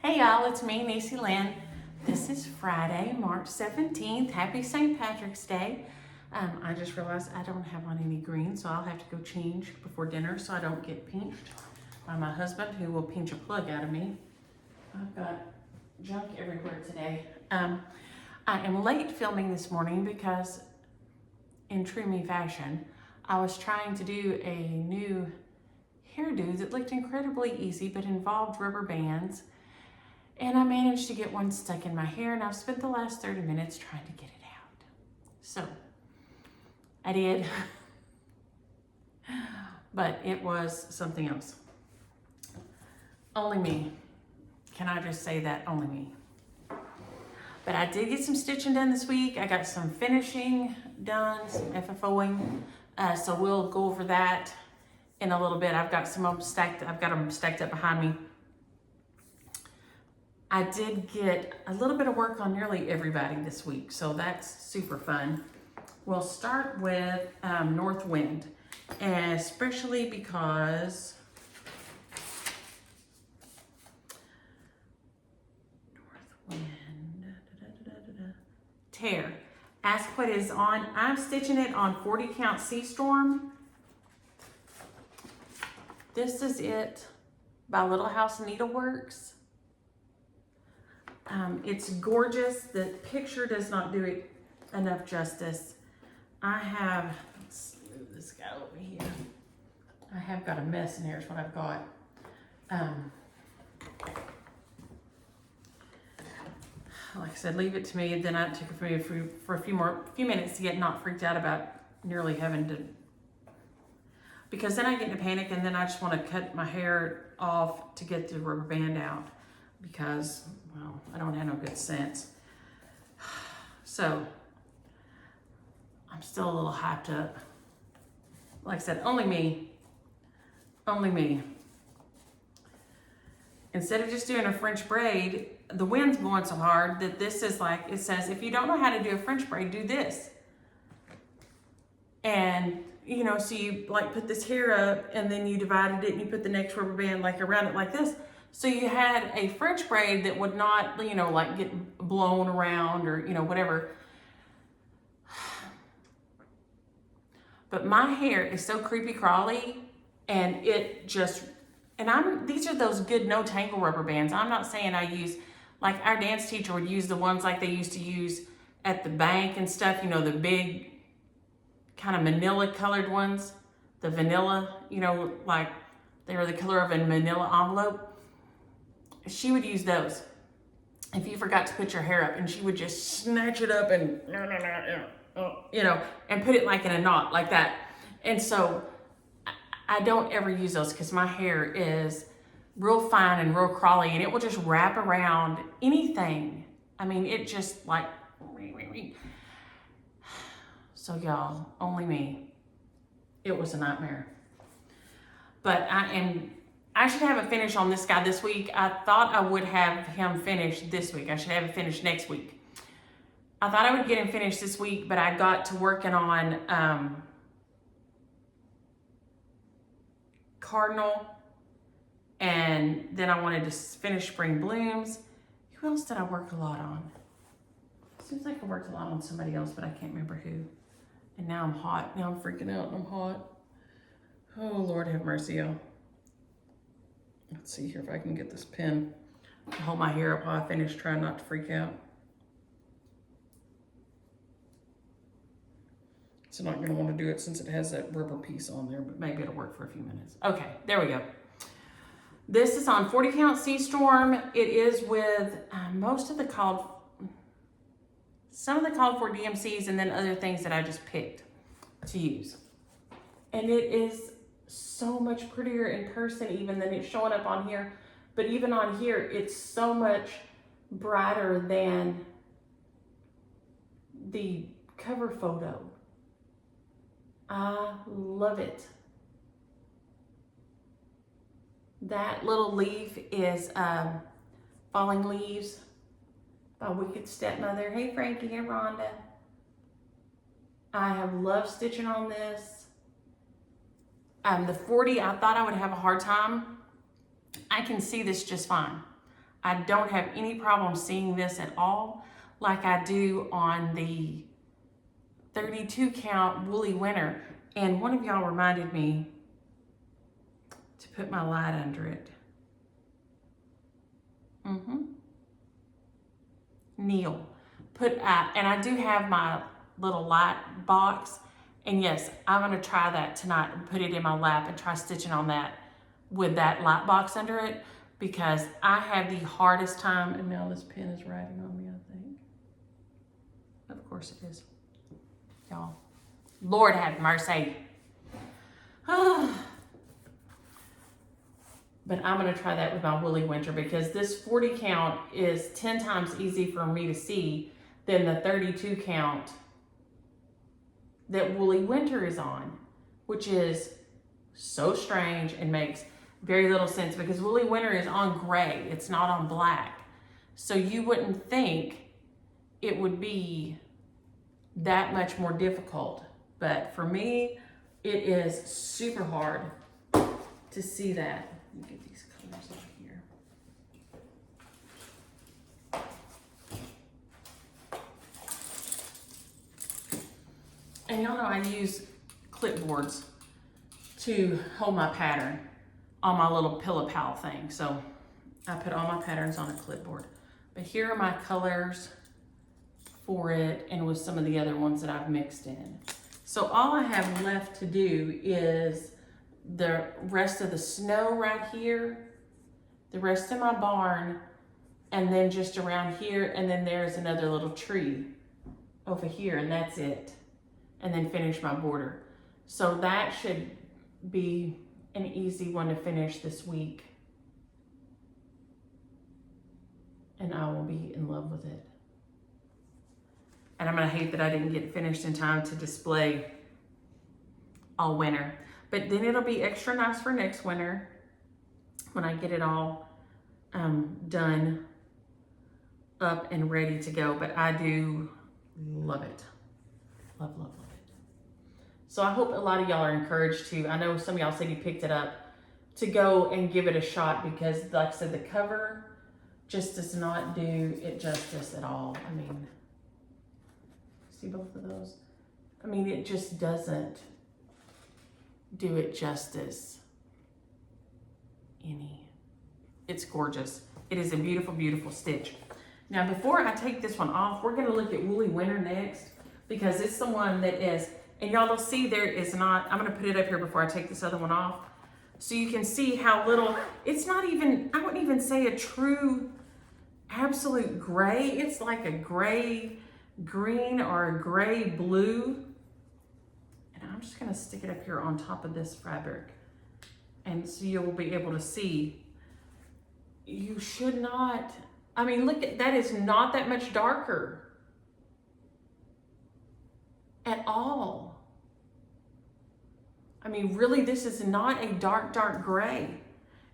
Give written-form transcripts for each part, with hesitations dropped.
Hey y'all, it's me, Niecy Lynn. This is Friday, March 17th. Happy St. Patrick's Day. I just realized I don't have on any green, so I'll have to go change before dinner so I don't get pinched by my husband, who will pinch a plug out of me. I've got junk everywhere today. I am late filming this morning because, in true me fashion, I was trying to do a new hairdo that looked incredibly easy but involved rubber bands. And I managed to get one stuck in my hair, and I've spent the last 30 minutes trying to get it out. So, I did. But it was something else. Only me. Can I just say that? Only me. But I did get some stitching done this week. I got some finishing done, some FFOing. So we'll go over that in a little bit. I've got them stacked up behind me. I did get a little bit of work on nearly everybody this week, so that's super fun. We'll start with North Wind, especially because North Wind, tear. Ask what is on. I'm stitching it on 40 count Sea Storm. This is it by Little House Needleworks. It's gorgeous. The picture does not do it enough justice. Let's move this guy over here. I have got a mess in here is what I've got. Like I said, leave it to me. Then it took me for a few minutes to get not freaked out about nearly having to, because then I get in a panic and then I just want to cut my hair off to get the rubber band out. Because, well, I don't have no good sense. So, I'm still a little hyped up. Like I said, only me. Only me. Instead of just doing a French braid, the wind's blowing so hard that this is like, it says, if you don't know how to do a French braid, do this. And, you know, so you like put this hair up and then you divided it and you put the next rubber band like around it like this. So you had a French braid that would not, you know, like get blown around or, you know, whatever. But my hair is so creepy crawly and it just, these are those good no tangle rubber bands. I'm not saying I use, like our dance teacher would use the ones like they used to use at the bank and stuff, you know, the big kind of manila colored ones, the vanilla, you know, like they were the color of a manila envelope. She would use those if you forgot to put your hair up, and she would just snatch it up and, you know, and put it like in a knot like that. And so I don't ever use those because my hair is real fine and real crawly and it will just wrap around anything. I mean, it just like, so y'all, only me. It was a nightmare. But I should have a finish on this guy this week. I thought I would have him finished this week. I should have it finished next week. I thought I would get him finished this week, but I got to working on Cardinal, and then I wanted to finish Spring Blooms. Who else did I work a lot on? Seems like I worked a lot on somebody else, but I can't remember who. And now I'm hot. Now I'm freaking out and I'm hot. Oh, Lord have mercy, y'all. Let's see here if I can get this pen to hold my hair up while I finish, trying not to freak out. It's not going to want to do it since it has that rubber piece on there, but maybe it'll work for a few minutes. Okay, there we go. This is on 40 count Sea Storm. It is with some of the called for DMCs and then other things that I just picked to use. And it is so much prettier in person even than it's showing up on here. But even on here, it's so much brighter than the cover photo. I love it. That little leaf is Falling Leaves by Wicked Stepmother. Hey Frankie, hey Rhonda. I have loved stitching on this. The 40, I thought I would have a hard time. I can see this just fine. I don't have any problem seeing this at all like I do on the 32 count Woolly Winter. And one of y'all reminded me to put my light under it. Neil. And I do have my little light box. And yes, I'm gonna try that tonight and put it in my lap and try stitching on that with that light box under it, because I have the hardest time, and now this pen is writing on me, I think. Of course it is. Y'all, Lord have mercy. But I'm gonna try that with my Woolly Winter, because this 40 count is 10 times easy for me to see than the 32 count that Woolly Winter is on, which is so strange and makes very little sense, because Woolly Winter is on gray, it's not on black. So you wouldn't think it would be that much more difficult. But for me, it is super hard to see that. Let me get these colors out here. And y'all know I use clipboards to hold my pattern on my little pillow pal thing. So I put all my patterns on a clipboard. But here are my colors for it, and with some of the other ones that I've mixed in. So all I have left to do is the rest of the snow right here, the rest of my barn, and then just around here, and then there's another little tree over here, and that's it. And then finish my border. So that should be an easy one to finish this week. And I will be in love with it. And I'm gonna hate that I didn't get finished in time to display all winter. But then it'll be extra nice for next winter when I get it all done up and ready to go. But I do love it. Love, love, love it. So I hope a lot of y'all are encouraged to, I know some of y'all said you picked it up, to go and give it a shot, because like I said, the cover just does not do it justice at all. I mean, see both of those? I mean, it just doesn't do it justice any. It's gorgeous. It is a beautiful, beautiful stitch. Now, before I take this one off, we're gonna look at Woolly Winter next, because it's the one that is, and y'all will see there is not, I'm gonna put it up here before I take this other one off, so you can see how little, it's not even, I wouldn't even say a true absolute gray. It's like a gray green or a gray blue. And I'm just gonna stick it up here on top of this fabric, and so you'll be able to see. You should not, I mean, look at, that is not that much darker at all. I mean, really, this is not a dark, dark gray,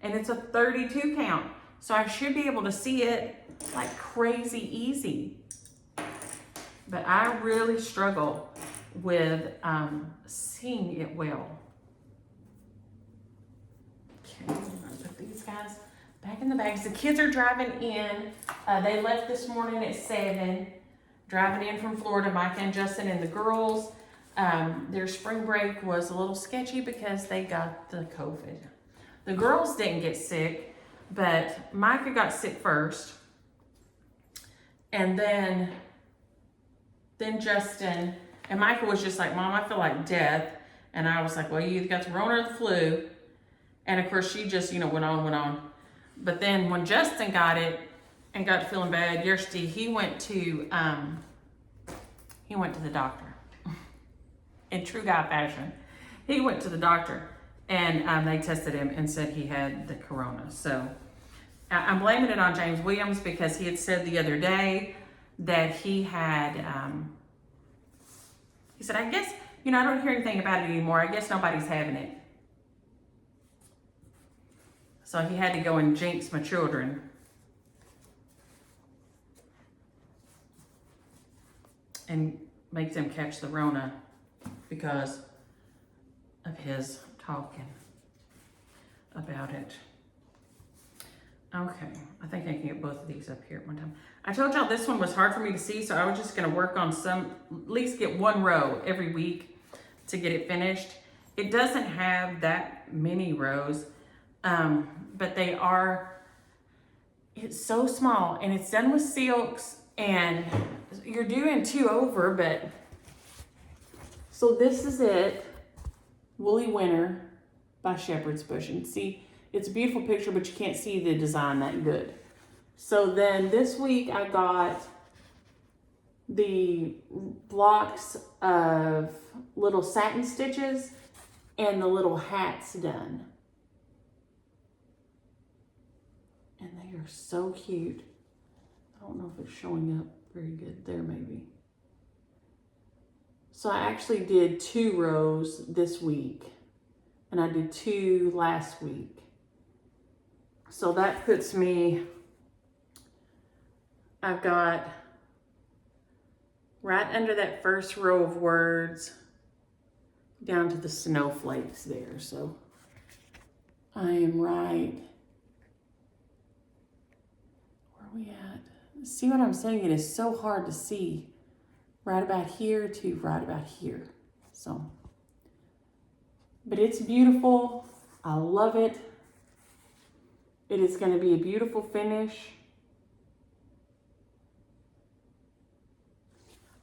and it's a 32 count. So I should be able to see it like crazy easy. But I really struggle with seeing it well. Okay, I'm gonna put these guys back in the bags. The kids are driving in. They left this morning at 7, driving in from Florida, Micah and Justin and the girls. Their spring break was a little sketchy because they got the COVID. The girls didn't get sick, but Micah got sick first. And then Justin, and Micah was just like, Mom, I feel like death. And I was like, well, you either got the Rona or the flu. And of course she just, went on. But then when Justin got it and got feeling bad yesterday, he went to the doctor. In true guy fashion, he went to the doctor, and they tested him and said he had the corona. So I'm blaming it on James Williams, because he had said the other day that he had, he said, I guess, I don't hear anything about it anymore. I guess nobody's having it. So he had to go and jinx my children. And make them catch the Rona because of his talking about it. Okay, I think I can get both of these up here at one time. I told y'all this one was hard for me to see, so I was just gonna work on at least get one row every week to get it finished. It doesn't have that many rows, but it's so small, and it's done with silks, and you're doing 2 over, but, so this is it, Woolly Winter by Shepherd's Bush, and see, it's a beautiful picture, but you can't see the design that good. So then this week I got the blocks of little satin stitches and the little hats done. And they are so cute. I don't know if it's showing up very good there, maybe. So I actually did 2 rows this week, and I did 2 last week. So that puts me, I've got right under that first row of words down to the snowflakes there. So I am right, where are we at? See what I'm saying? It is so hard to see right about here to right about here. So, but it's beautiful. I love it. It is going to be a beautiful finish.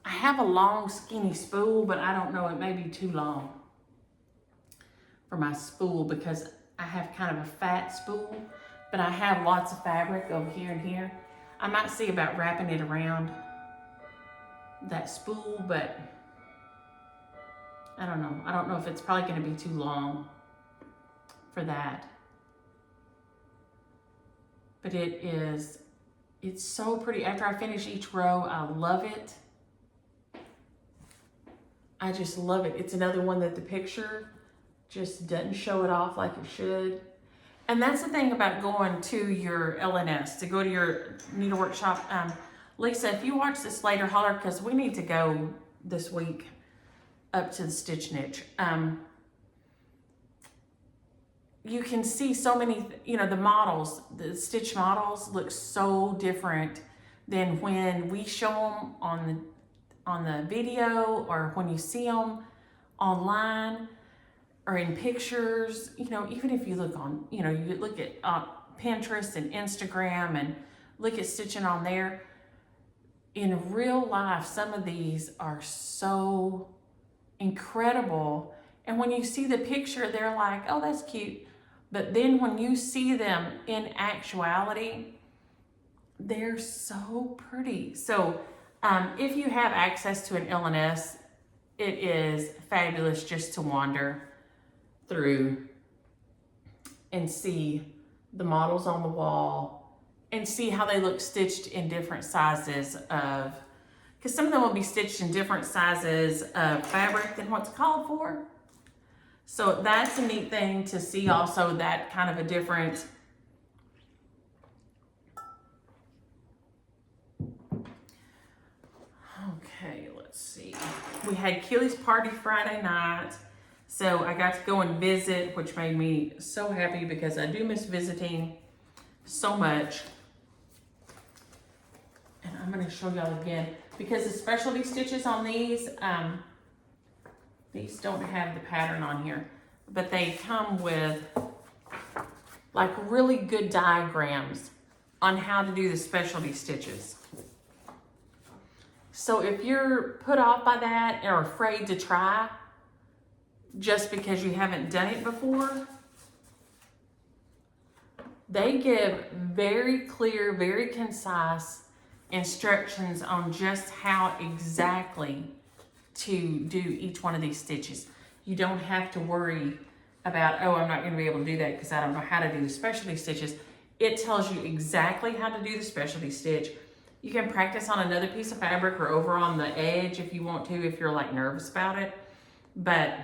I have a long skinny spool, but I don't know, it may be too long for my spool because I have kind of a fat spool, but I have lots of fabric over here and here. I might see about wrapping it around that spool, but I don't know. I don't know if it's probably going to be too long for that. But it's so pretty. After I finish each row, I love it. I just love it. It's another one that the picture just doesn't show it off like it should. And that's the thing about going to your LNS, to go to your Needleworks shop. Lisa, if you watch this later, holler, because we need to go this week up to the Stitch Niche. You can see so many, the models, the stitch models look so different than when we show them on the video, or when you see them online or in pictures. Even if you look on, you look at Pinterest and Instagram and look at stitching on there. In real life, some of these are so incredible. And when you see the picture, they're like, oh, that's cute. But then when you see them in actuality, they're so pretty. So if you have access to an LNS, it is fabulous just to wander through and see the models on the wall and see how they look stitched in different sizes of, because some of them will be stitched in different sizes of fabric than what's called for. So that's a neat thing to see also, that kind of a different okay, let's see. We had Keely's party Friday night, so I got to go and visit, which made me so happy because I do miss visiting so much. And I'm going to show y'all again, because the specialty stitches on these don't have the pattern on here, but they come with like really good diagrams on how to do the specialty stitches. So if you're put off by that or afraid to try just because you haven't done it before, they give very clear, very concise instructions on just how exactly to do each one of these stitches. You don't have to worry about, oh, I'm not going to be able to do that because I don't know how to do the specialty stitches. It tells you exactly how to do the specialty stitch. You can practice on another piece of fabric or over on the edge if you want to, if you're like nervous about it, but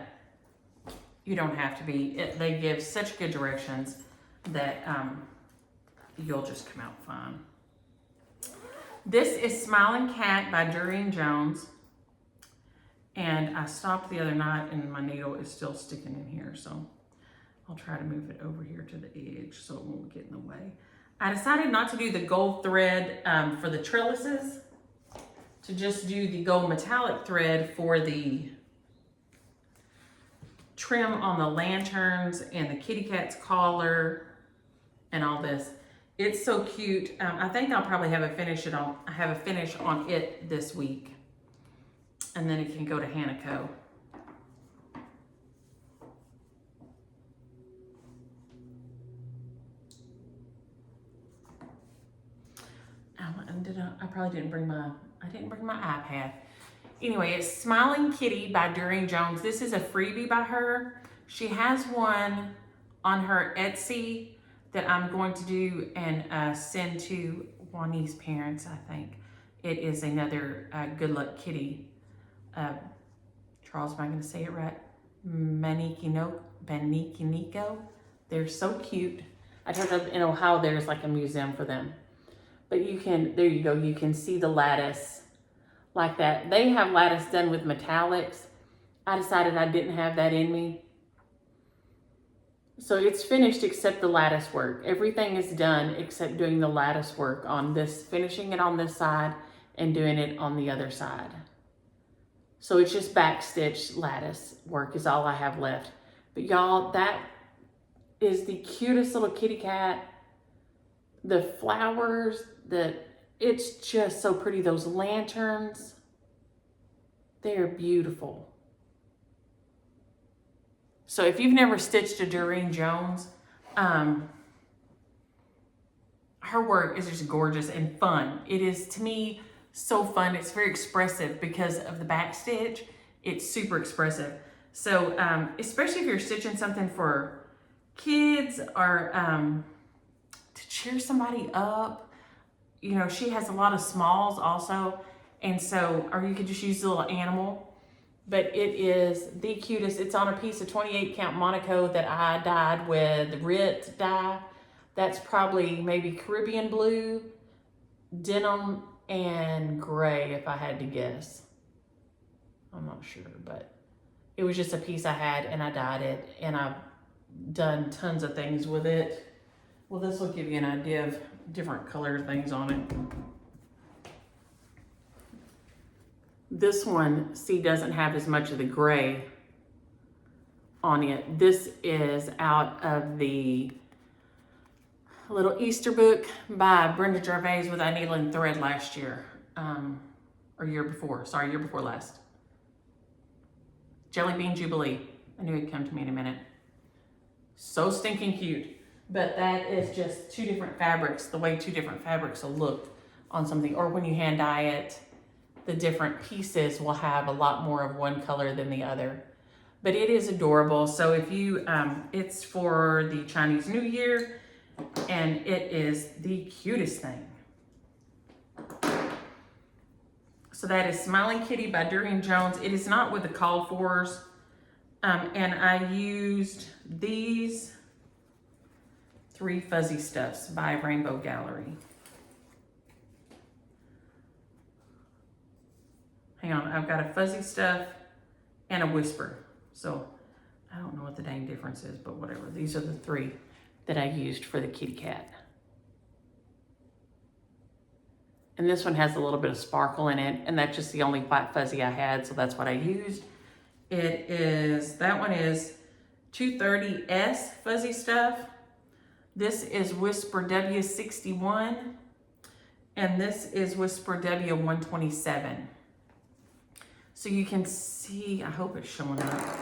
you don't have to be. They give such good directions that you'll just come out fine. This is Smiling Cat by Durene Jones. And I stopped the other night and my needle is still sticking in here. So I'll try to move it over here to the edge so it won't get in the way. I decided not to do the gold thread for the trellises, to just do the gold metallic thread for the trim on the lanterns and the kitty cat's collar and all this. It's so cute. I think I'll probably have a finish on it this week, and then it can go to Hanaco. I probably didn't bring my iPad. Anyway, it's Smiling Kitty by Cat-Durene Jones. This is a freebie by her. She has one on her Etsy that I'm going to do and send to Juani's parents, I think. It is another Good Luck Kitty. Charles, am I going to say it right? Manikiniko. They're so cute. I told you in Ohio there's like a museum for them. But you can, there you go, you can see the lattice like that. They have lattice done with metallics. I decided I didn't have that in me. So it's finished except the lattice work. Everything is done except doing the lattice work on this, finishing it on this side and doing it on the other side. So it's just backstitch lattice work is all I have left. But y'all, that is the cutest little kitty cat. The flowers, it's just so pretty. Those lanterns, they're beautiful. So if you've never stitched a Cat-Durene Jones, her work is just gorgeous and fun. It is, to me, so fun. It's very expressive because of the back stitch. It's super expressive. So especially if you're stitching something for kids or to cheer somebody up. You know, she has a lot of smalls also. And so, or you could just use a little animal. But it is the cutest. It's on a piece of 28 count Monaco that I dyed with Rit dye. That's probably maybe Caribbean blue, denim, and gray if I had to guess. I'm not sure, but it was just a piece I had and I dyed it. And I've done tons of things with it. Well, this will give you an idea of different color things on it. This one, see, doesn't have as much of the gray on it. This is out of the little Easter book by Brenda Gervais with I Needle and Thread last year. Or year before last. Jelly Bean Jubilee. I knew it'd come to me in a minute. So stinking cute. But that is just two different fabrics, the way two different fabrics will look on something. Or when you hand dye it, the different pieces will have a lot more of one color than the other. But it is adorable. So if you, it's for the Chinese New Year, and it is the cutest thing. So that is Smiling Kitty by Cat-Durene Jones. It is not with the called fors. And I used these 3 fuzzy stuffs by Rainbow Gallery. Hang on, I've got a fuzzy stuff and a whisper. So I don't know what the dang difference is, but whatever. These are the 3 that I used for the kitty cat. And this one has a little bit of sparkle in it, and that's just the only white fuzzy I had, so that's what I used. It is, that one is 230S fuzzy stuff. This is Whisper W61, and this is Whisper W127. So you can see, I hope it's showing up,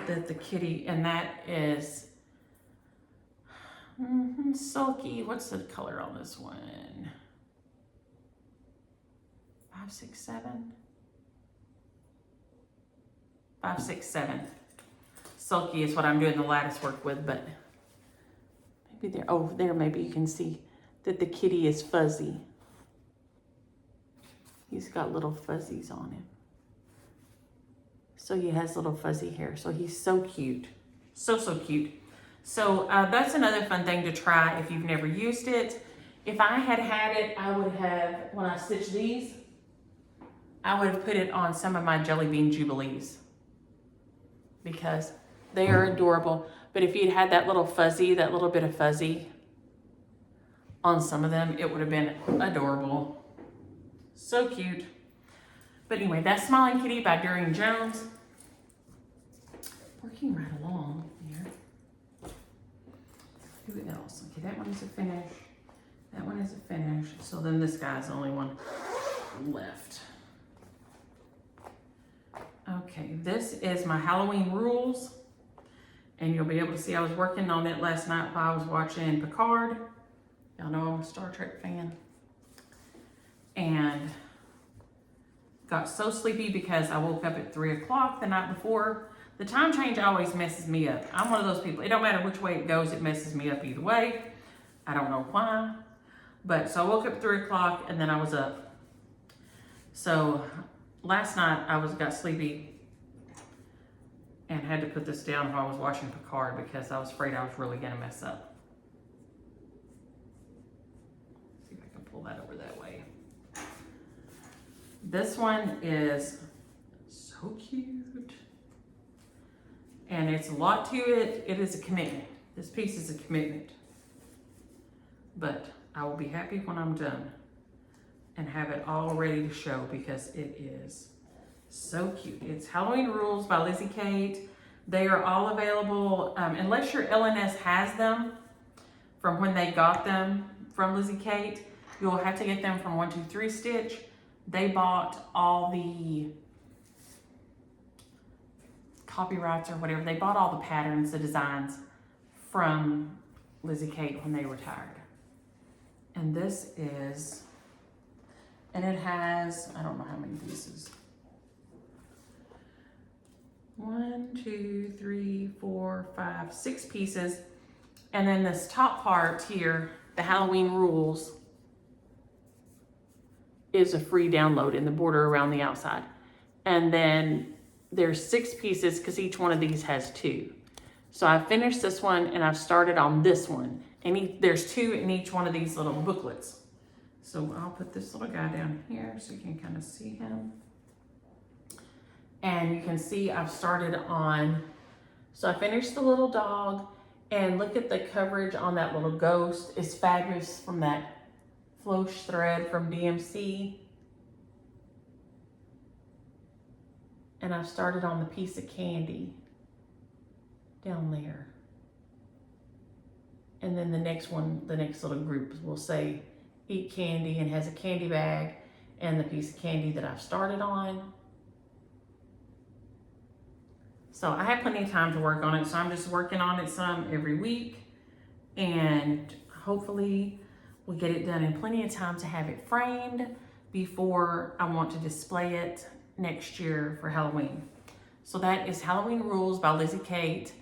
that the kitty, and that is sulky. What's the color on this one? 567. 567. Sulky is what I'm doing the lattice work with, but maybe there, oh, there maybe you can see that the kitty is fuzzy. He's got little fuzzies on him. So he has little fuzzy hair. So he's so cute. So, so cute. So that's another fun thing to try if you've never used it. If I had had it, I would have, when I stitched these, I would have put it on some of my Jelly Bean Jubilees because they are adorable. But if you'd had that little fuzzy, that little bit of fuzzy on some of them, it would have been adorable. So cute. But anyway, that's Smiling Kitty by Cat-Durene Jones. Working right along here. Who else? Okay, that one is a finish. That one is a finish. So then this guy's the only one left. Okay, this is my Halloween Rules. And you'll be able to see I was working on it last night while I was watching Picard. Y'all know I'm a Star Trek fan. And got so sleepy because I woke up at 3 o'clock the night before. The time change always messes me up. I'm one of those people. It don't matter which way it goes, it messes me up either way. I don't know why. But so I woke up at 3 o'clock and then I was up. So last night I got sleepy and had to put this down while I was watching Picard because I was afraid I was really gonna mess up. See if I can pull that over that way. This one is so cute. And it's a lot to it. It is a commitment. This piece is a commitment. But I will be happy when I'm done and have it all ready to show because it is so cute. It's Halloween Rules by Lizzie Kate. They are all available, unless your LNS has them from when they got them from Lizzie Kate, you'll have to get them from 123 Stitch. They bought all the copyrights or whatever. They bought all the patterns, the designs from Lizzie Kate when they retired. And this is, and it has, I don't know how many pieces. 1, 2, 3, 4, 5, 6 pieces. And then this top part here, the Halloween Rules, is a free download in the border around the outside. And then there's 6 pieces because each one of these has 2. So I finished this one and I've started on this one. And there's 2 in each one of these little booklets. So I'll put this little guy down here so you can kind of see him. And you can see I've started on, so I finished the little dog, and look at the coverage on that little ghost. It's fabulous from that Floss thread from DMC. And I've started on the piece of candy down there. And then the next one, the next little group will say eat candy and has a candy bag and the piece of candy that I've started on. So I have plenty of time to work on it. So I'm just working on it some every week, and hopefully we'll get it done in plenty of time to have it framed before I want to display it next year for Halloween. So that is Halloween Rules by Lizzie Kate.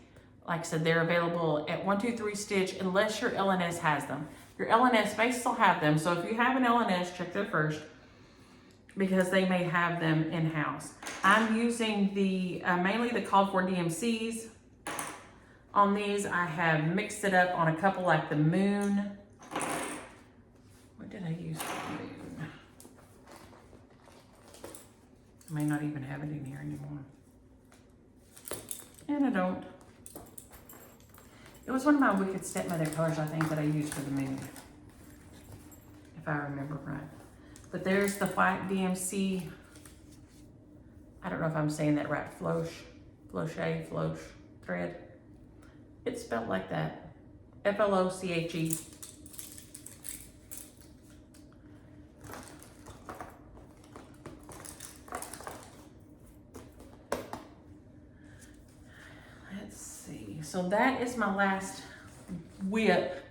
Like I said, they're available at 123 Stitch unless your LNS has them. Your LNS may still have them. So if you have an LNS, check there first because they may have them in-house. I'm using the mainly the called for DMCs. On these, I have mixed it up on a couple like the moon. What did I use for the moon? I may not even have it in here anymore. And I don't. It was one of my Wicked Stepmother colors, I think, that I used for the moon, if I remember right. But there's the white DMC. I don't know if I'm saying that right. Floss thread. It's spelled like that. F-L-O-C-H-E. Let's see. So that is my last whip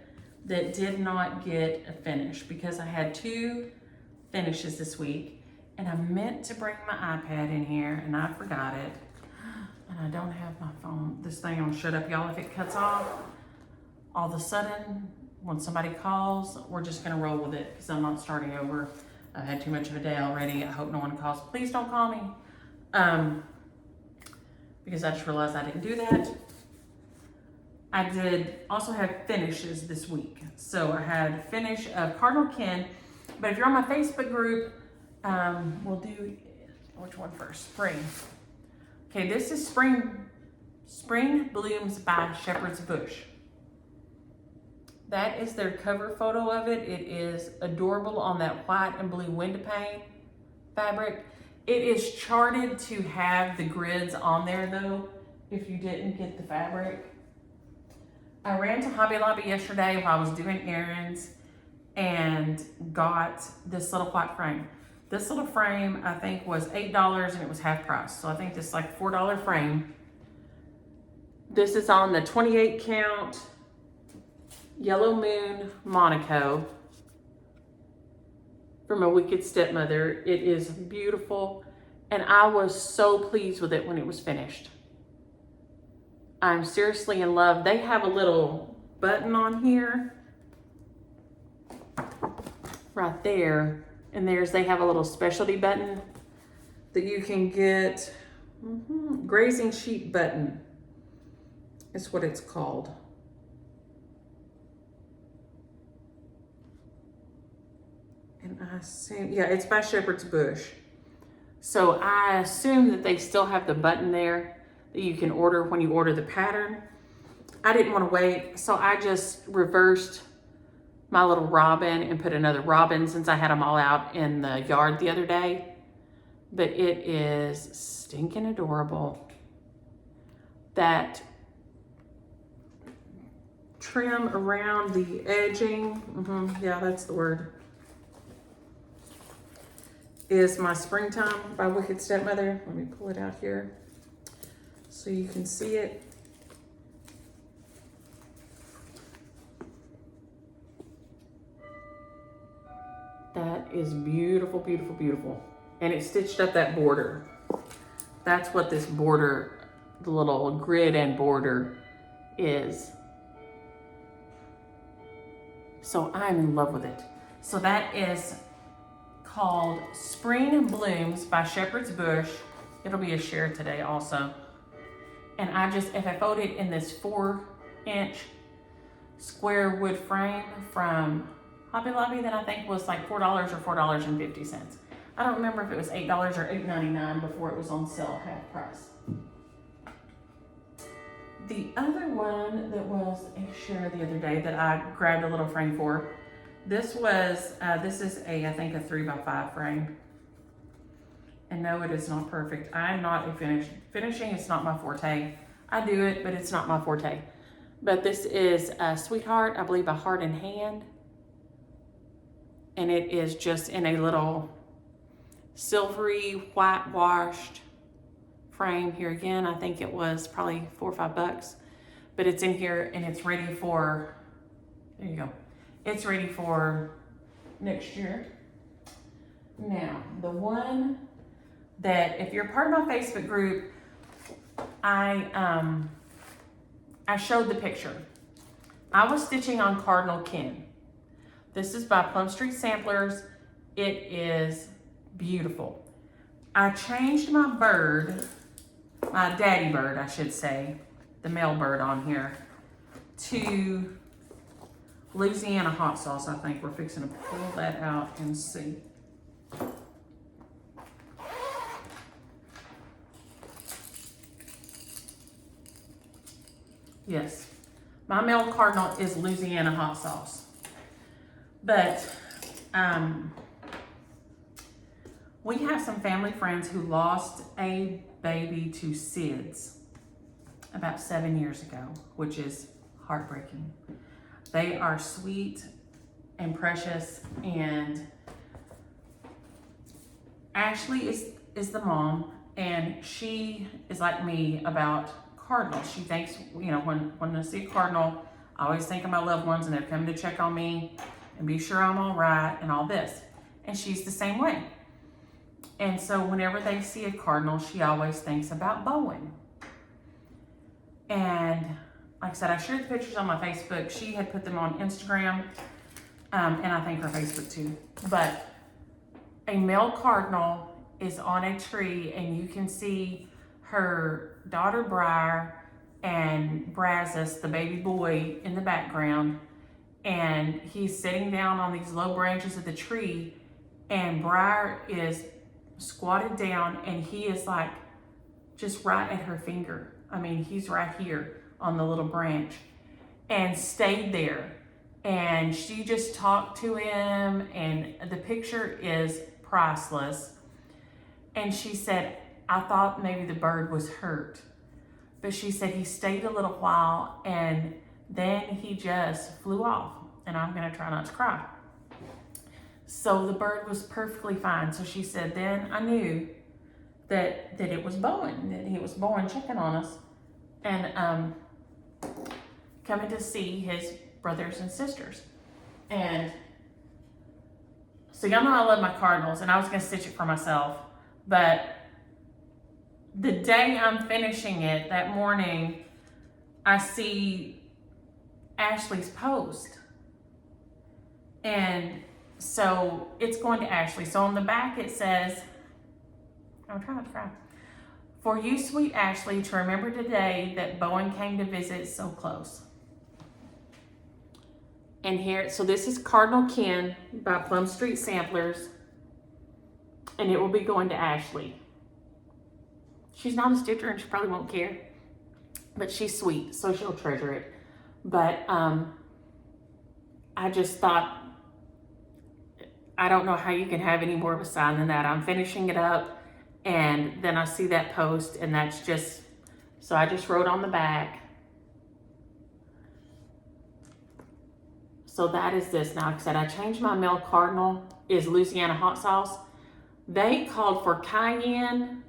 that did not get a finish because I had 2 finishes this week, and I meant to bring my iPad in here and I forgot it, and I don't have my phone. This thing will shut up, y'all. If it cuts off all of a sudden when somebody calls, we're just gonna roll with it because I'm not starting over. I've had too much of a day already. I hope no one calls. Please don't call me, because I just realized I didn't do that. I did also have finishes this week. So I had finish of Cardinal Kin. But if you're on my Facebook group, we'll do, which one first? Spring. Okay, this is Spring Blooms by Shepherd's Bush. That is their cover photo of it. It is adorable on that white and blue window pane fabric. It is charted to have the grids on there though, if you didn't get the fabric. I ran to Hobby Lobby yesterday while I was doing errands and got this little white frame. This little frame I think was $8 and it was half price. So I think this is like a $4 frame. This is on the 28 count Yellow Moon Monaco from A Wicked Stepmother. It is beautiful and I was so pleased with it when it was finished. I'm seriously in love. They have a little button on here right there, and they have a little specialty button that you can get. Grazing sheep button is what it's called. And I assume, yeah, it's by Shepherd's Bush. So I assume that they still have the button there that you can order when you order the pattern. I didn't want to wait, so I just reversed my little robin and put another robin since I had them all out in the yard the other day. But it is stinking adorable. That trim around the edging, yeah, that's the word, is my Springtime by Wicked Stepmother. Let me pull it out here so you can see it. That is beautiful, beautiful, beautiful. And it stitched up that border. That's what this border, the little grid and border is. So I'm in love with it. So that is called Spring Blooms by Shepherd's Bush. It'll be a share today also. And I just FFO'd it in this 4-inch square wood frame from Hobby Lobby that I think was like $4 or $4.50. I don't remember if it was $8 or $8.99 before it was on sale half price. The other one that was a share the other day that I grabbed a little frame for, this was, this is I think a 3x5 frame. And no, it is not perfect. I'm not a finishing, it's not my forte. I do it, but it's not my forte. But this is Sweetheart, I believe, a Heart in Hand. And it is just in a little silvery whitewashed frame. Here again, I think it was probably $4 or $5, but it's in here and it's ready for, there you go. It's ready for next year. Now, the one that, if you're part of my Facebook group, I showed the picture. I was stitching on Cardinal Kin. This is by Plum Street Samplers. It is beautiful. I changed my bird, my daddy bird, I should say, the male bird on here, to Louisiana hot sauce. I think we're fixing to pull that out and see. Yes, my male Cardinal is Louisiana hot sauce. But we have some family friends who lost a baby to SIDS about 7 years ago, which is heartbreaking. They are sweet and precious, and Ashley is the mom, and she is like me about Cardinal. She thinks, you know, when I see a Cardinal, I always think of my loved ones and they're coming to check on me and be sure I'm all right and all this. And she's the same way. And so whenever they see a Cardinal, she always thinks about Bowen. And like I said, I shared the pictures on my Facebook. She had put them on Instagram, and I think her Facebook too. But a male Cardinal is on a tree, and you can see her daughter Briar and Brazos, the baby boy, in the background. And he's sitting down on these low branches of the tree, and Briar is squatted down, and he is like just right at her finger. I mean, he's right here on the little branch, and stayed there. And she just talked to him, and the picture is priceless. And she said, I thought maybe the bird was hurt. But she said he stayed a little while and then he just flew off. And I'm gonna try not to cry. So the bird was perfectly fine. So she said, then I knew that it was Bowen, that he was Bowen checking on us and coming to see his brothers and sisters. And so y'all know I love my Cardinals, and I was gonna stitch it for myself, but the day I'm finishing it, that morning, I see Ashley's post. And so it's going to Ashley. So on the back it says, I'm trying not to cry. For you, sweet Ashley, to remember today that Bowen came to visit so close. And here, so this is Cardinal Kin by Plum Street Samplers. And it will be going to Ashley. She's not a stitcher and she probably won't care. But she's sweet, so she'll treasure it. But I just thought, I don't know how you can have any more of a sign than that. I'm finishing it up and then I see that post and that's just, so I just wrote on the back. So that is this. Now, like I said, I changed my male Cardinal is Louisiana hot sauce. They called for cayenne,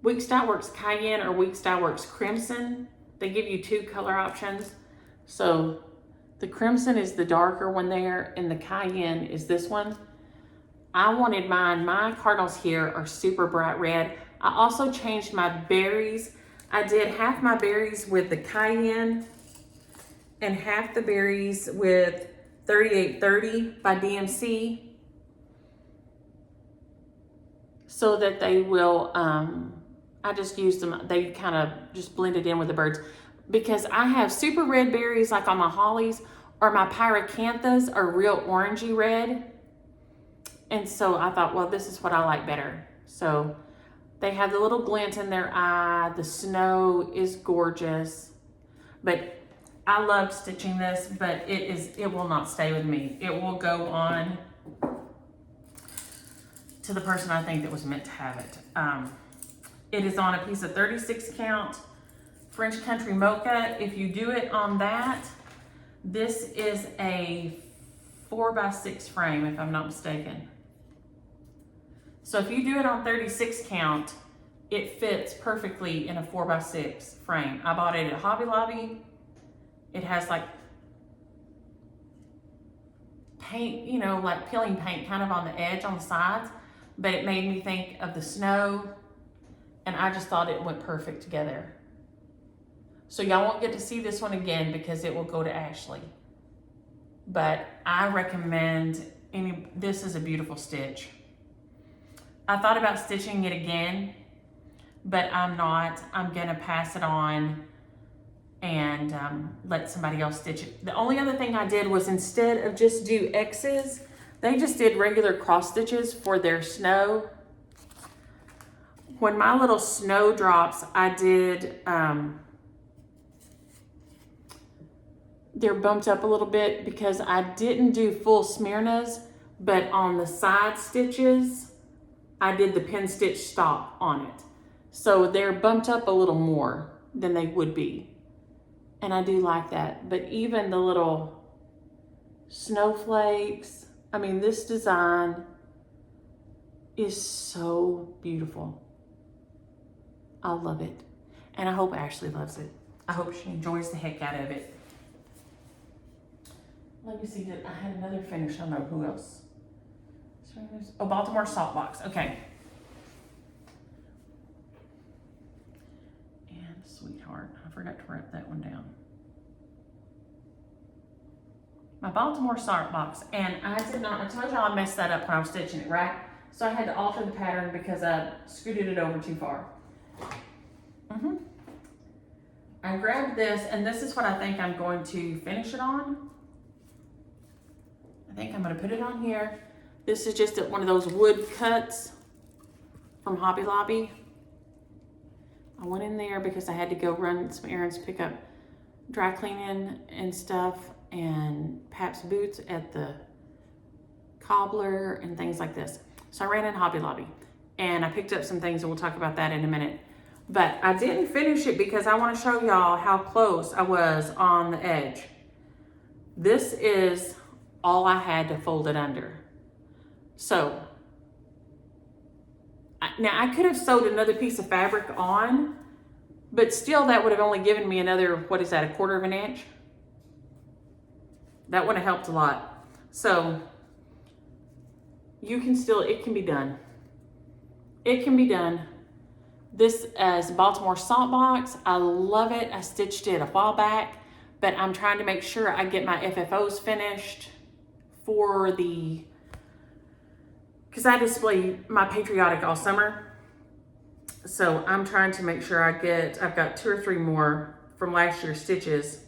Week Styleworks cayenne or Week Styleworks crimson. They give you two color options. So the crimson is the darker one there and the cayenne is this one. I wanted mine, my Cardinals here are super bright red. I also changed my berries. I did half my berries with the cayenne and half the berries with 3830 by DMC so that they will, I just used them, they kind of just blended in with the birds because I have super red berries like on my hollies or my pyracanthas are real orangey red. And so I thought, well, this is what I like better. So they have the little glint in their eye. The snow is gorgeous, but I love stitching this, but it will not stay with me. It will go on to the person I think that was meant to have it. It is on a piece of 36 count French Country Mocha. If you do it on that, this is a 4x6 frame, if I'm not mistaken. So if you do it on 36 count, it fits perfectly in a 4x6 frame. I bought it at Hobby Lobby. It has like paint, you know, like peeling paint kind of on the edge on the sides, but it made me think of the snow and I just thought it went perfect together. So y'all won't get to see this one again because it will go to Ashley. But I recommend this is a beautiful stitch. I thought about stitching it again, but I'm not. I'm gonna pass it on and let somebody else stitch it. The only other thing I did was instead of just do X's, they just did regular cross stitches for their snow. When my little snow drops, I did, they're bumped up a little bit because I didn't do full Smyrnas, but on the side stitches, I did the pin stitch stop on it. So they're bumped up a little more than they would be. And I do like that. But even the little snowflakes, I mean, this design is so beautiful. I love it. And I hope Ashley loves it. I hope she enjoys the heck out of it. Let me see, I had another finish, I don't know who else. Oh, Baltimore Salt Box, okay. And Sweetheart, I forgot to write that one down. My Baltimore Salt Box, and I told y'all I messed that up when I was stitching it, right? So I had to alter the pattern because I scooted it over too far. I grabbed this, and this is what I think I'm going to finish it on. I think I'm gonna put it on here. This is just one of those wood cuts from Hobby Lobby. I went in there because I had to go run some errands, pick up dry cleaning and stuff. and Pabst boots at the cobbler and things like this. So I ran in Hobby Lobby and I picked up some things, and we'll talk about that in a minute. But I didn't finish it because I want to show y'all how close I was on the edge. This is all I had to fold it under. So now I could have sewed another piece of fabric on, but still that would have only given me another, what is that, 1/4 of an inch? That would have helped a lot. So you can still, it can be done. It can be done. This is Baltimore Salt Box. I love it. I stitched it a while back, but I'm trying to make sure I get my FFOs finished for the, because I display my patriotic all summer. So I'm trying to make sure I've got 2 or 3 more from last year's stitches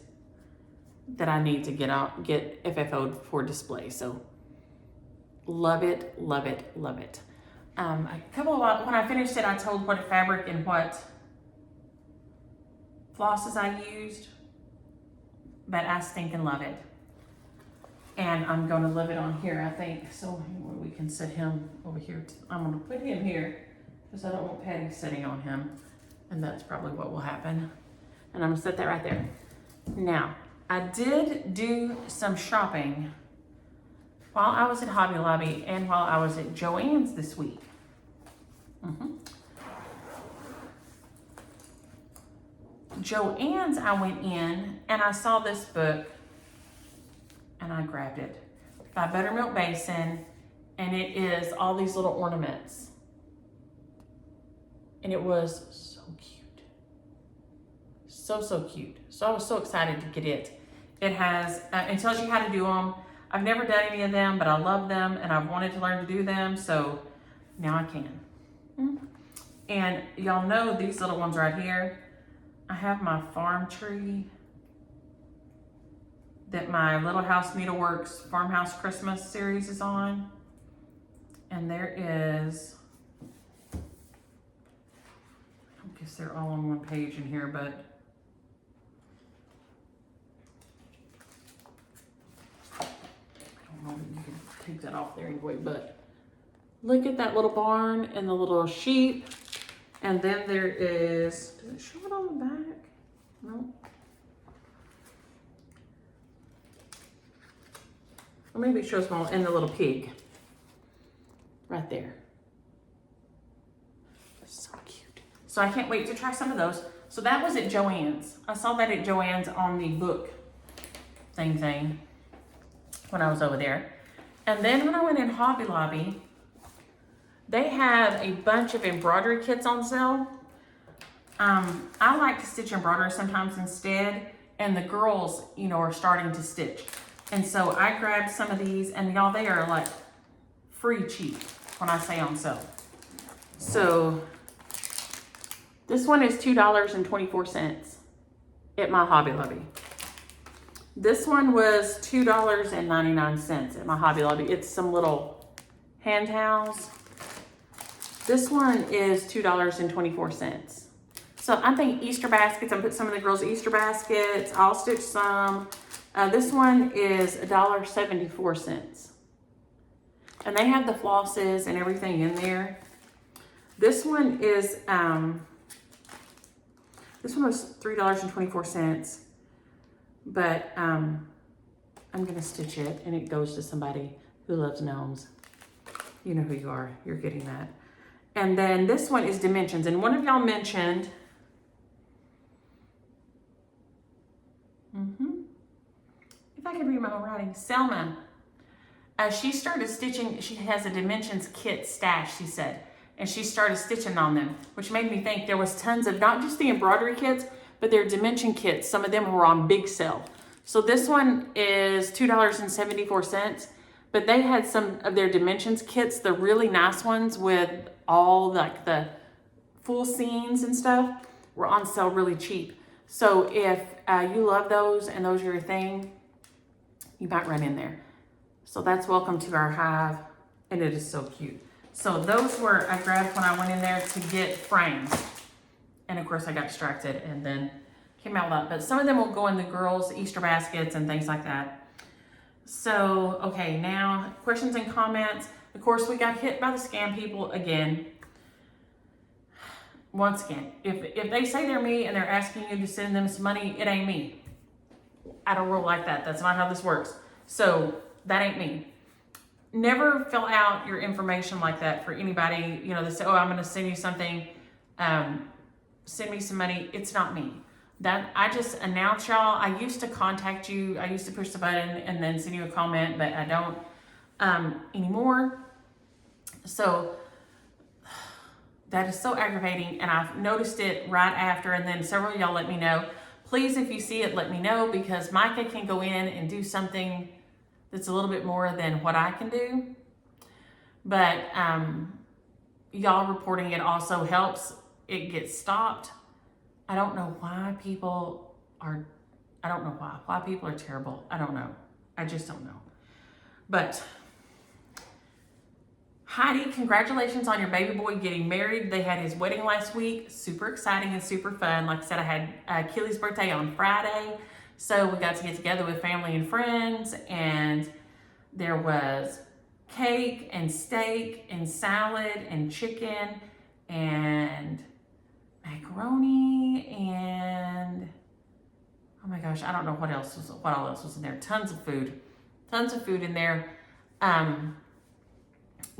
that I need to get FFO'd for display. So love it, love it, love it. When I finished it, I told what fabric and what flosses I used, but I stinking love it. And I'm gonna love it on here, I think. So we can set him over here. I'm gonna put him here because I don't want Patty sitting on him. And that's probably what will happen. And I'm gonna set that right there. Now, I did do some shopping while I was at Hobby Lobby and while I was at Joann's this week. Joann's, I went in and I saw this book and I grabbed it by Buttermilk Basin, and it is all these little ornaments. And it was so cute. So cute. So I was so excited to get it. It has, it tells you how to do them. I've never done any of them, but I love them and I've wanted to learn to do them, so now I can. And y'all know these little ones right here. I have my farm tree that my Little House Needleworks Farmhouse Christmas series is on. And there is, I guess they're all on one page in here, but I don't know if you can take that off there anyway, but look at that little barn and the little sheep. And then there is, does it show it on the back? No. Or maybe it shows one, and the little pig. Right there. So cute. So I can't wait to try some of those. So that was at Joann's. I saw that at Joann's on the book thing when I was over there. And then when I went in Hobby Lobby, they have a bunch of embroidery kits on sale. I like to stitch embroidery sometimes instead, and the girls, you know, are starting to stitch. And so I grabbed some of these, and y'all, they are like free cheap when I say on sale. So this one is $2.24 at my Hobby Lobby. This one was $2.99 at my Hobby Lobby. It's some little hand towels. This one is $2.24. So I think Easter baskets, I put some of the girls' Easter baskets. I'll stitch some. This one is $1.74. And they have the flosses and everything in there. This one is, this one was $3.24. But I'm gonna stitch it, and it goes to somebody who loves gnomes. You know who you are, you're getting that. And then this one is dimensions, and one of y'all mentioned, if I could read my own writing, Selma, she started stitching. She has a dimensions kit stash, she said, and she started stitching on them, which made me think there was tons of, not just the embroidery kits, but their dimension kits. Some of them were on big sale. So this one is $2.74, but they had some of their dimensions kits, the really nice ones with all like the full scenes and stuff, were on sale really cheap. So if you love those and those are your thing, you might run in there. So that's welcome to our hive, and it is so cute. So those were, I grabbed when I went in there to get frames. And of course I got distracted and then came out with that. But some of them will go in the girls' Easter baskets and things like that. So, okay, now questions and comments. Of course, we got hit by the scam people again. Once again, if they say they're me and they're asking you to send them some money, it ain't me. I don't roll like that. That's not how this works. So that ain't me. Never fill out your information like that for anybody. You know, they say, oh, I'm going to send you something. Send me some money. It's not me. That I just announce y'all. I used to contact you. I used to push the button and then send you a comment, but I don't anymore. So that is so aggravating, and I've noticed it right after, and then several of y'all let me know. Please, if you see it, let me know, because Micah can go in and do something that's a little bit more than what I can do. But y'all reporting it also helps it get stopped. I don't know why people are, I don't know why people are terrible. I don't know. I just don't know. But Heidi, congratulations on your baby boy getting married. They had his wedding last week. Super exciting and super fun. Like I said, I had Keely's birthday on Friday. So we got to get together with family and friends, and there was cake and steak and salad and chicken and macaroni and, oh my gosh, I don't know what all else was in there. Tons of food in there.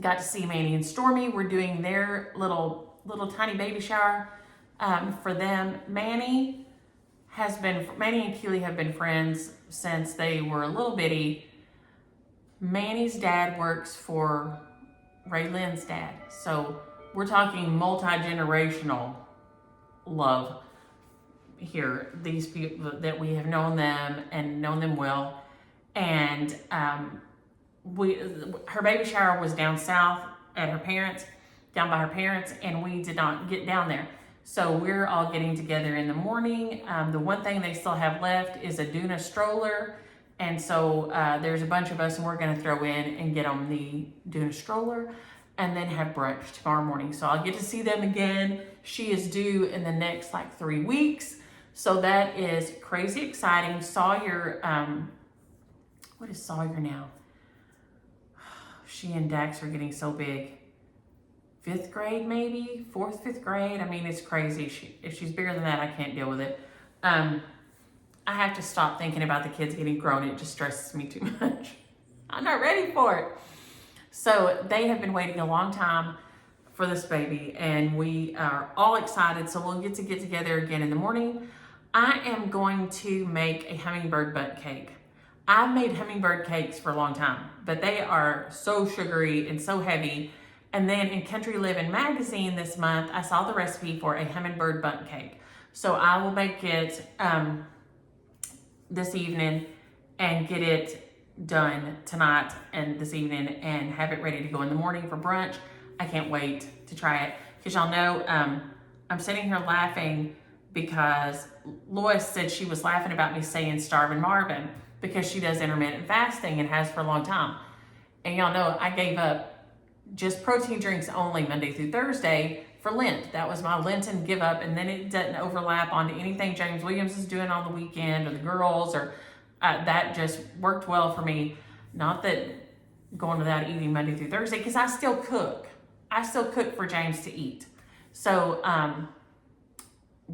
Got to see Manny and Stormy. We're doing their little tiny baby shower for them. Manny and Keely have been friends since they were a little bitty. Manny's dad works for Ray Lynn's dad. So we're talking multi-generational love here. These people that we have known them and known them well. And her baby shower was down south at her parents, down by her parents, and we did not get down there. So we're all getting together in the morning. The one thing they still have left is a Duna stroller. And so there's a bunch of us, and we're going to throw in and get on the Duna stroller and then have brunch tomorrow morning. So I'll get to see them again. She is due in the next 3 weeks. So that is crazy exciting. Sawyer, what is Sawyer now? She and Dax are getting so big. 5th grade, maybe? 4th, 5th grade? I mean, it's crazy. If she's bigger than that, I can't deal with it. I have to stop thinking about the kids getting grown. It just stresses me too much. I'm not ready for it. So they have been waiting a long time for this baby, and we are all excited. So we'll get together again in the morning. I am going to make a hummingbird bundt cake. I've made hummingbird cakes for a long time, but they are so sugary and so heavy. And then in Country Living magazine this month, I saw the recipe for a hummingbird bundt cake. So I will make it this evening and get it done tonight and this evening and have it ready to go in the morning for brunch. I can't wait to try it, because y'all know I'm sitting here laughing because Lois said she was laughing about me saying Starvin' Marvin, because she does intermittent fasting and has for a long time. And y'all know I gave up just protein drinks only Monday through Thursday for Lent. That was my Lenten give up, and then it doesn't overlap onto anything James Williams is doing on the weekend or the girls, or that just worked well for me. Not that going without eating Monday through Thursday, because I still cook. I still cook for James to eat. So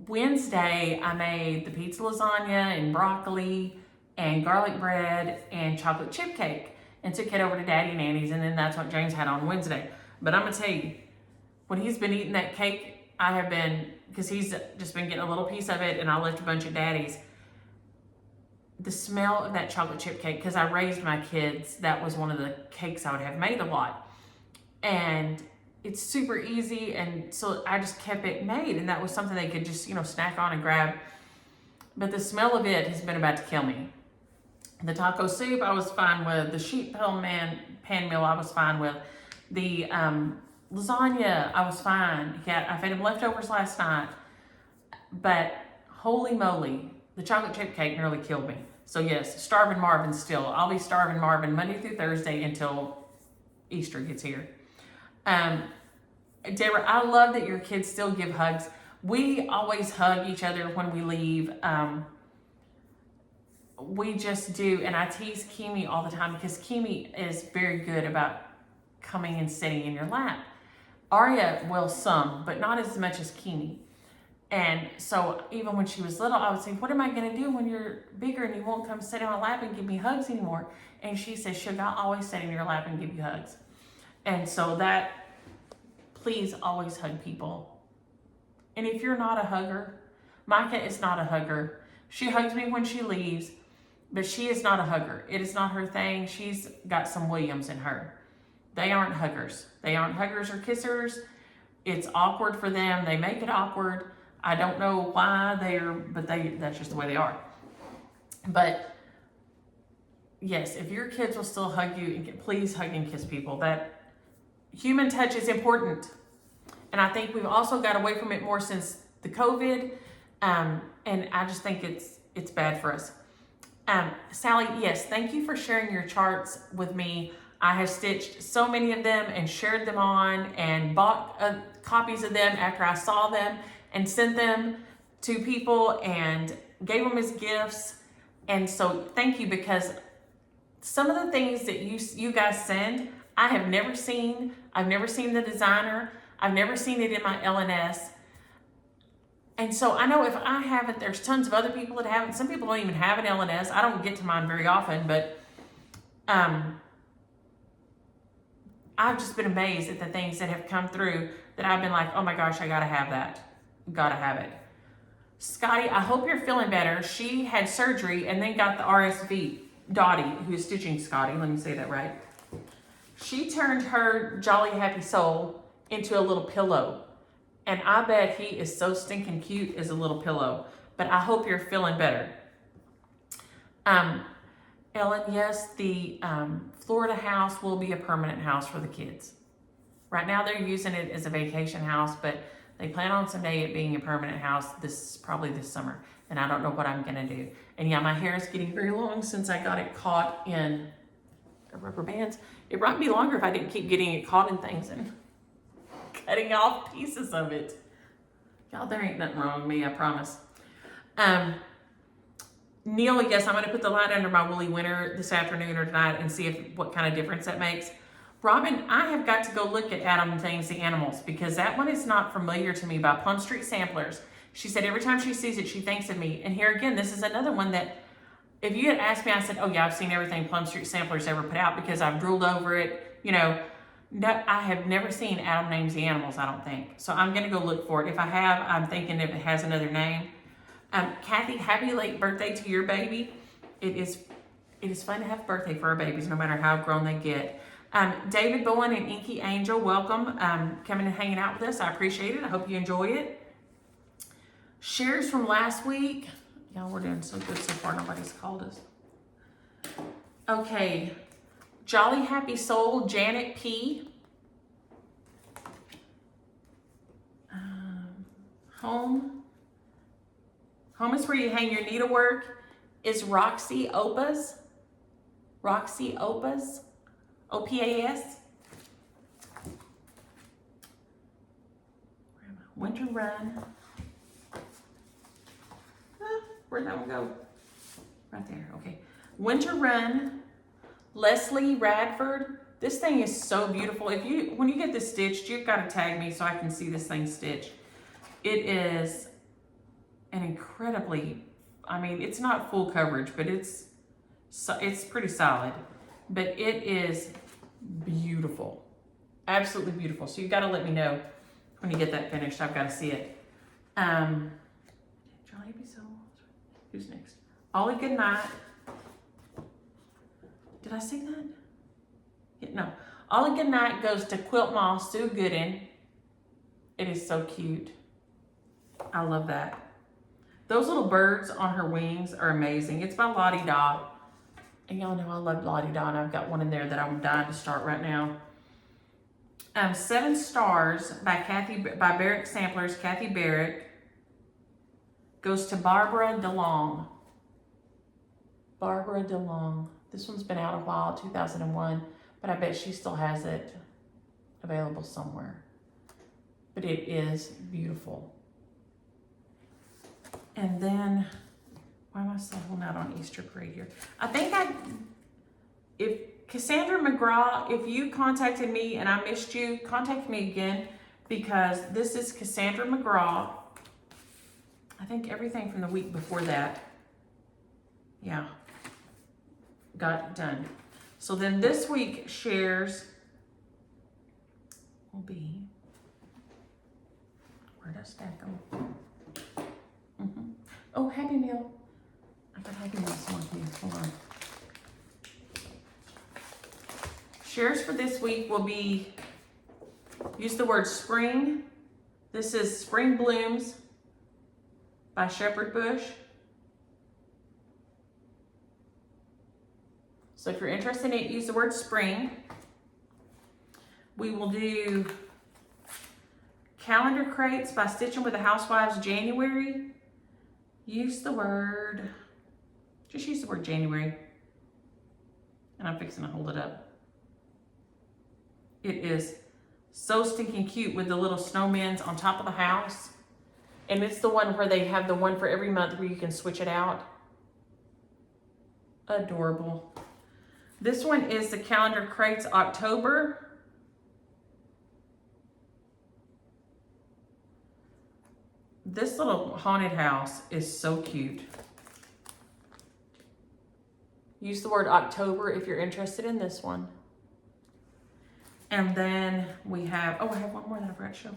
Wednesday I made the pizza lasagna and broccoli and garlic bread and chocolate chip cake and took it over to Daddy and Annie's, and then that's what James had on Wednesday. But I'm gonna tell you, when he's been eating that cake, I have been, because he's just been getting a little piece of it and I left a bunch at Daddy's. The smell of that chocolate chip cake, because I raised my kids, that was one of the cakes I would have made a lot. And it's super easy, and so I just kept it made, and that was something they could just, snack on and grab. But the smell of it has been about to kill me. The taco soup I was fine with. The sheet pan meal I was fine with. The lasagna I was fine. I fed him leftovers last night. But holy moly, the chocolate chip cake nearly killed me. So yes, Starvin' Marvin still. I'll be Starvin' Marvin Monday through Thursday until Easter gets here. Deborah, I love that your kids still give hugs. We always hug each other when we leave. We just do, and I tease Kimi all the time because Kimi is very good about coming and sitting in your lap. Arya will some, but not as much as Kimi. And so even when she was little, I would say, what am I going to do when you're bigger and you won't come sit in my lap and give me hugs anymore? And she says, Sugar, I'll always sit in your lap and give you hugs. And so that, please always hug people. And if you're not a hugger, Micah is not a hugger. She hugs me when she leaves, but she is not a hugger. It is not her thing. She's got some Williams in her. They aren't huggers. They aren't huggers or kissers. It's awkward for them. They make it awkward. I don't know why that's just the way they are. But yes, if your kids will still hug you, please hug and kiss people. That human touch is important. And I think we've also got away from it more since the COVID. And I just think it's bad for us. Sally, yes, thank you for sharing your charts with me. I have stitched so many of them and shared them on and bought copies of them after I saw them and sent them to people and gave them as gifts. And so thank you, because some of the things that you guys send, I have never seen. I've never seen the designer. I've never seen it in my LNS. And so I know if I haven't, there's tons of other people that haven't. Some people don't even have an LNS. I don't get to mine very often, but I've just been amazed at the things that have come through that I've been like, oh my gosh, I gotta have that. Gotta have it. Scotty, I hope you're feeling better. She had surgery and then got the RSV. Dottie, who is stitching Scotty, let me say that right. She turned her Jolly Happy Soul into a little pillow. And I bet he is so stinking cute as a little pillow. But I hope you're feeling better. Ellen, yes, the Florida house will be a permanent house for the kids. Right now they're using it as a vacation house, but they plan on someday it being a permanent house probably this summer. And I don't know what I'm gonna do. And yeah, my hair is getting very long since I got it caught in rubber bands. It might be longer if I didn't keep getting it caught in things and cutting off pieces of it. Y'all, there ain't nothing wrong with me, I promise. Neil, yes, I'm gonna put the light under my woolly winter this afternoon or tonight and see what kind of difference that makes. Robin, I have got to go look at Adam Things the Animals, because that one is not familiar to me, by Plum Street Samplers. She said every time she sees it, she thinks of me. And here again, this is another one that, if you had asked me, I said, oh yeah, I've seen everything Plum Street Samplers ever put out because I've drooled over it. You know, no, I have never seen Adam Names the Animals, I don't think. So I'm gonna go look for it. If I have, I'm thinking if it has another name. Kathy, happy late birthday to your baby. It is fun to have a birthday for our babies, no matter how grown they get. David Bowen and Inky Angel, welcome, coming and hanging out with us. I appreciate it. I hope you enjoy it. Shares from last week. Y'all, we're doing so good so far. Nobody's called us. Okay. Jolly Happy Soul, Janet P. Home is where you hang your needlework. Is Roxy Opas. Roxy Opas. OPAS. Winter Run. Where'd that one go? Right there, okay. Winter Run. Leslie Radford. This thing is so beautiful. When you get this stitched, you've got to tag me so I can see this thing stitched. It is an incredibly, I mean, it's not full coverage, but it's pretty solid. But it is beautiful. Absolutely beautiful. So you've got to let me know when you get that finished. I've got to see it. Jolly Happy Soul. Who's next? Ollie Goodnight. Did I say that? Yeah, no. Ollie Goodnight goes to Quilt Mall, Sue Gooden. It is so cute. I love that. Those little birds on her wings are amazing. It's by Lottie Da. And y'all know I love Lottie Da, and I've got one in there that I'm dying to start right now. 7 Stars by Barrick Samplers, Kathy Barrick, goes to Barbara DeLong. Barbara DeLong. This one's been out a while, 2001, but I bet she still has it available somewhere. But it is beautiful. And then, why am I still holding out on Easter parade here? I think if Cassandra McGraw, if you contacted me and I missed you, contact me again, because this is Cassandra McGraw. I think everything from the week before that, yeah, got done. So then this week shares will be, where did I stack them? Oh, Happy Meal. I got Happy Meal somewhere here. Hold on. Shares for this week will be, use the word spring. This is Spring Blooms by Shepherd Bush. So if you're interested in it, use the word spring. We will do Calendar Crates by Stitching with the Housewives January. Use the word, just use the word January. And I'm fixing to hold it up. It is so stinking cute with the little snowmen on top of the house. And it's the one where they have the one for every month where you can switch it out. Adorable. This one is the Calendar Crates October. This little haunted house is so cute. Use the word October if you're interested in this one. And then we have, oh, I have one more that I forgot to show.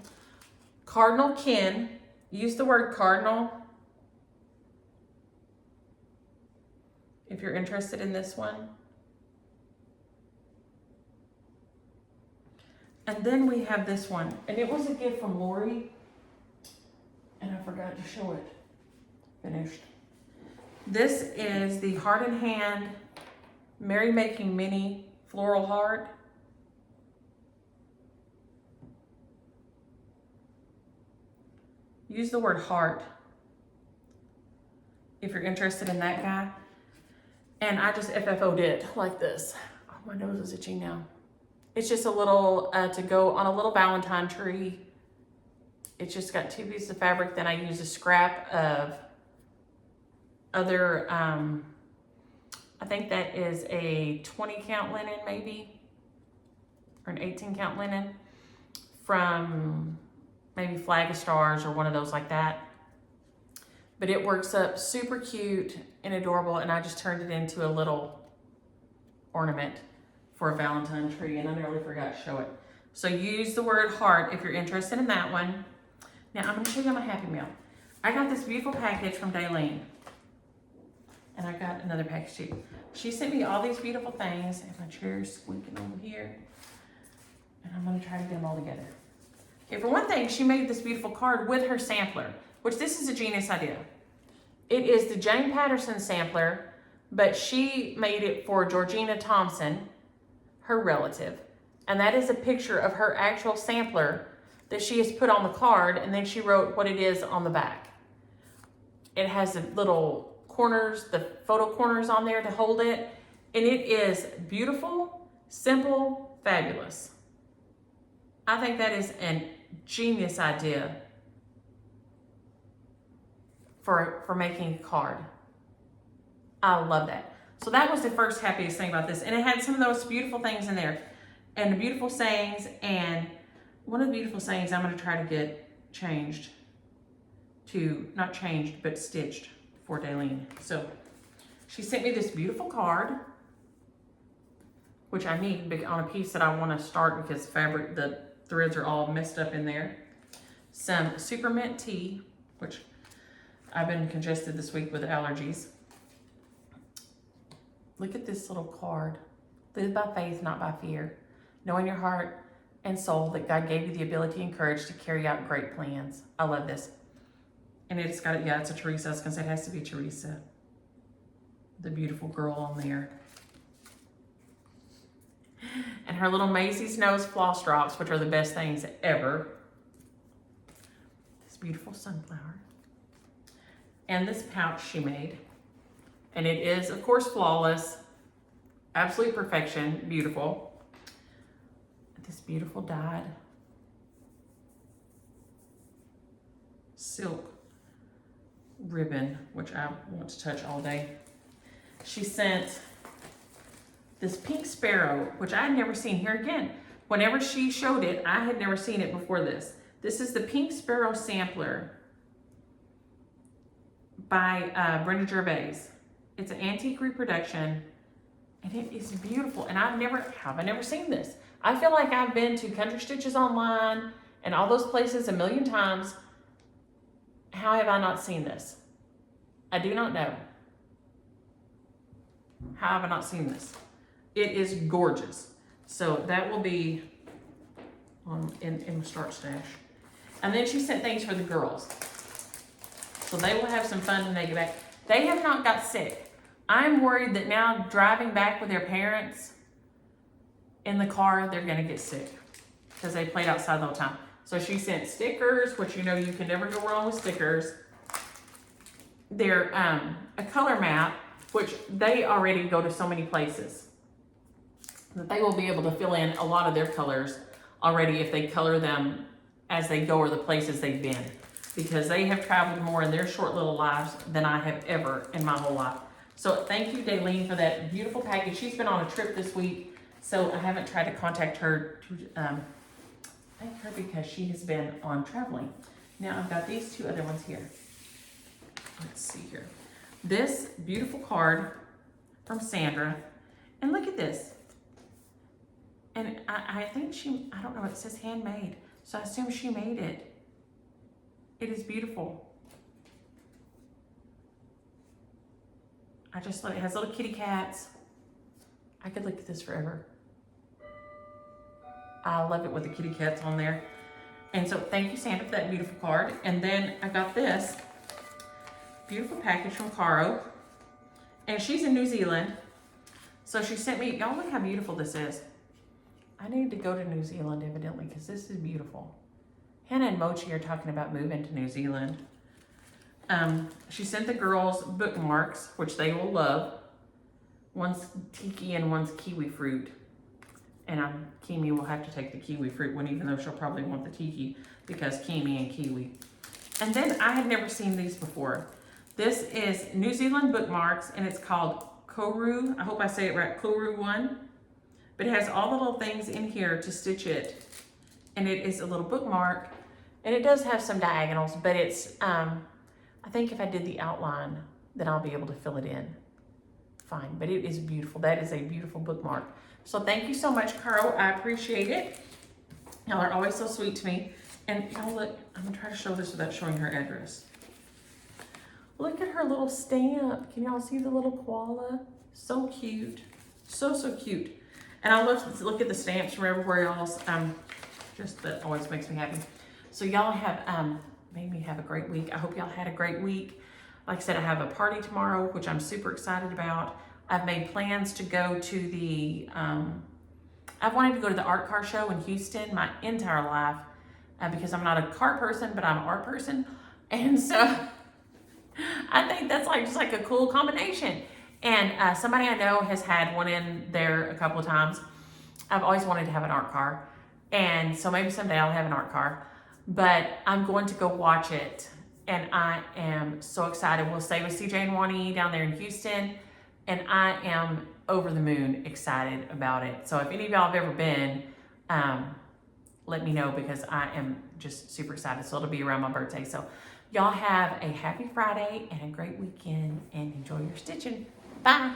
Cardinal Kin. Use the word Cardinal if you're interested in this one. And then we have this one, and it was a gift from Lori, and I forgot to show it finished. This is the Heart in Hand Merry Making Mini Floral Heart. Use the word heart if you're interested in that guy. And I just FFO'd it like this. Oh, my nose is itching now. It's just a little, to go on a little Valentine tree. It's just got 2 pieces of fabric. Then I use a scrap of other, I think that is a 20 count linen maybe, or an 18 count linen from maybe Flag of Stars or one of those like that. But it works up super cute and adorable, and I just turned it into a little ornament for a Valentine tree, and I nearly forgot to show it. So use the word heart if you're interested in that one. Now I'm gonna show you my Happy Meal. I got this beautiful package from Daylene, and I got another package too. She sent me all these beautiful things, and my chair's squeaking over here, and I'm gonna try to get them all together. Okay, for one thing, she made this beautiful card with her sampler, which this is a genius idea. It is the Jane Patterson sampler, but she made it for Georgina Thompson, her relative. And that is a picture of her actual sampler that she has put on the card, and then she wrote what it is on the back. It has the little corners, the photo corners on there to hold it. And it is beautiful, simple, fabulous. I think that is a genius idea for making a card. I love that. So that was the first happiest thing about this. And it had some of those beautiful things in there, and the beautiful sayings. And one of the beautiful sayings I'm going to try to get changed to, not changed, but stitched for Daylene. So she sent me this beautiful card, which I need on a piece that I want to start because fabric, the threads are all messed up in there. Some Super Mint tea, which I've been congested this week with allergies. Look at this little card. Live by faith, not by fear. Know in your heart and soul that God gave you the ability and courage to carry out great plans. I love this. And it's got it, yeah, it's a Teresa. I was gonna say it has to be Teresa. The beautiful girl on there. And her little Maisie's Nose floss drops, which are the best things ever. This beautiful sunflower. And this pouch she made. And it is, of course, flawless. Absolute perfection. Beautiful. This beautiful dyed silk ribbon, which I want to touch all day. She sent this pink sparrow, which I had never seen. Here again, whenever she showed it, I had never seen it before this. This is the Pink Sparrow Sampler by Brenda Gervais. It's an antique reproduction, and it is beautiful. And I've never seen this. I feel like I've been to Country Stitches online and all those places a million times. How have I not seen this? I do not know. How have I not seen this? It is gorgeous. So that will be in my start stash. And then she sent things for the girls. So they will have some fun when they get back. They have not got sick. I'm worried that now driving back with their parents in the car, they're gonna get sick because they played outside the whole time. So she sent stickers, which you know you can never go wrong with stickers. They're a color map, which they already go to so many places that they will be able to fill in a lot of their colors already if they color them as they go or the places they've been, because they have traveled more in their short little lives than I have ever in my whole life. So thank you, Daylene, for that beautiful package. She's been on a trip this week, so I haven't tried to contact her to thank her because she has been on traveling. Now I've got these two other ones here. Let's see here. This beautiful card from Sandra, and look at this. And I think I don't know, it says handmade. So I assume she made it. It is beautiful. I just love it. It has little kitty cats. I could look at this forever. I love it with the kitty cats on there. And so thank you, Sandra, for that beautiful card. And then I got this beautiful package from Caro. And she's in New Zealand. So she sent me, y'all look how beautiful this is. I need to go to New Zealand evidently because this is beautiful. Hannah and Mochi are talking about moving to New Zealand. She sent the girls bookmarks, which they will love. One's tiki and one's kiwi fruit. And Kimi will have to take the kiwi fruit one, even though she'll probably want the tiki because Kimi and kiwi. And then I had never seen these before. This is New Zealand bookmarks, and it's called Koru. I hope I say it right, Koru 1. But it has all the little things in here to stitch it. And it is a little bookmark. And it does have some diagonals, but it's, I think if I did the outline, then I'll be able to fill it in fine. But it is beautiful. That is a beautiful bookmark. So thank you so much, Carl. I appreciate it. Y'all are always so sweet to me. And y'all look, I'm gonna try to show this without showing her address. Look at her little stamp. Can y'all see the little koala? So cute. So, so cute. And I love to look at the stamps from everywhere else. Just that always makes me happy. So y'all have made me have a great week. I hope y'all had a great week. Like I said, I have a party tomorrow, which I'm super excited about. I've made plans to go to the, I've wanted to go to the art car show in Houston my entire life because I'm not a car person, but I'm an art person. And so I think that's like just like a cool combination. And somebody I know has had one in there a couple of times. I've always wanted to have an art car. And so maybe someday I'll have an art car. But I'm going to go watch it. And I am so excited. We'll stay with CJ and Wani down there in Houston. And I am over the moon excited about it. So if any of y'all have ever been, let me know because I am just super excited. So it'll be around my birthday. So y'all have a happy Friday and a great weekend and enjoy your stitching. Bye.